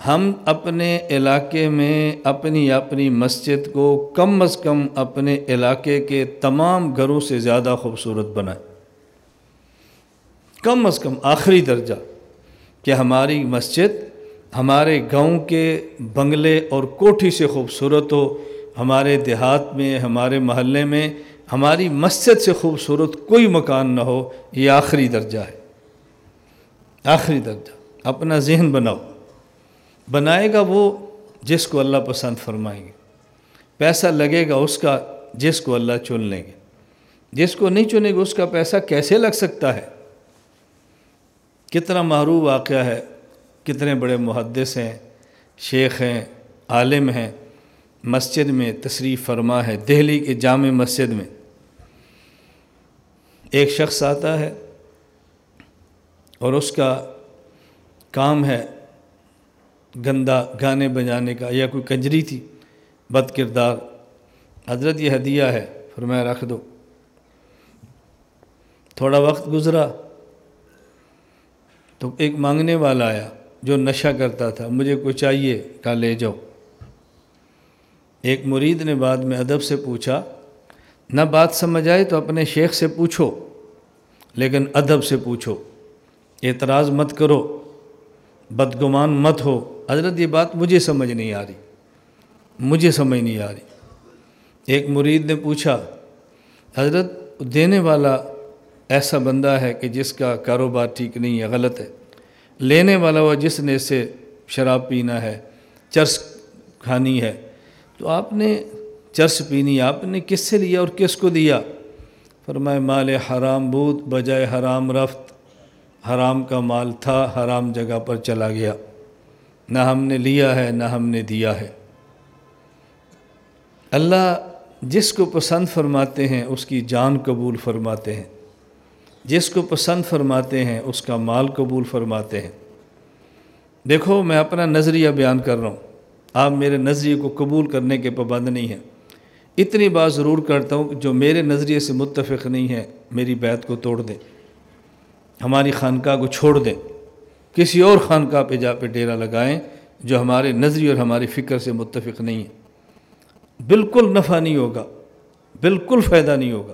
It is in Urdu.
ہم اپنے علاقے میں اپنی مسجد کو کم از کم اپنے علاقے کے تمام گھروں سے زیادہ خوبصورت بنائیں، کم از کم آخری درجہ، کہ ہماری مسجد ہمارے گاؤں کے بنگلے اور کوٹھی سے خوبصورت ہو، ہمارے دیہات میں، ہمارے محلے میں ہماری مسجد سے خوبصورت کوئی مکان نہ ہو۔ یہ آخری درجہ ہے، آخری درجہ۔ اپنا ذہن بناؤ، بنائے گا وہ جس کو اللہ پسند فرمائیں گے، پیسہ لگے گا اس کا جس کو اللہ چن لیں گے، جس کو نہیں چنے گا اس کا پیسہ کیسے لگ سکتا ہے؟ کتنا معروف واقعہ ہے، کتنے بڑے محدث ہیں، شیخ ہیں، عالم ہیں، مسجد میں تشریف فرما ہے، دہلی کے جامع مسجد میں ایک شخص آتا ہے اور اس کا کام ہے گندا گانے بجانے کا، یا کوئی کنجری تھی، بد کردار۔ حضرت یہ ہدیہ ہے، فرمایا رکھ دو۔ تھوڑا وقت گزرا تو ایک مانگنے والا آیا جو نشہ کرتا تھا، مجھے کوئی چاہیے، کہا لے جاؤ۔ ایک مرید نے بعد میں ادب سے پوچھا، نہ بات سمجھ آئے تو اپنے شیخ سے پوچھو، لیکن ادب سے پوچھو، اعتراض مت کرو، بدگمان مت ہو۔ حضرت یہ بات مجھے سمجھ نہیں آ رہی، مجھے سمجھ نہیں آ رہی۔ ایک مرید نے پوچھا، حضرت دینے والا ایسا بندہ ہے کہ جس کا کاروبار ٹھیک نہیں ہے، غلط ہے، لینے والا وہ جس نے سے شراب پینا ہے، چرس کھانی ہے، تو آپ نے چرس پینی، آپ نے کس سے لیا اور کس کو دیا؟ فرمائے مال حرام بود بجائے حرام رفت، حرام کا مال تھا، حرام جگہ پر چلا گیا، نہ ہم نے لیا ہے نہ ہم نے دیا ہے۔ اللہ جس کو پسند فرماتے ہیں اس کی جان قبول فرماتے ہیں، جس کو پسند فرماتے ہیں اس کا مال قبول فرماتے ہیں۔ دیکھو میں اپنا نظریہ بیان کر رہا ہوں، آپ میرے نظریے کو قبول کرنے کے پابند نہیں ہیں۔ اتنی بات ضرور کرتا ہوں کہ جو میرے نظریے سے متفق نہیں ہے میری بیعت کو توڑ دیں، ہماری خانقاہ کو چھوڑ دیں، کسی اور خانقاہ پہ جا پہ ڈیرا لگائیں جو ہمارے نظریے اور ہماری فکر سے متفق نہیں ہے۔ بالکل نفع نہیں ہوگا، بالکل فائدہ نہیں ہوگا۔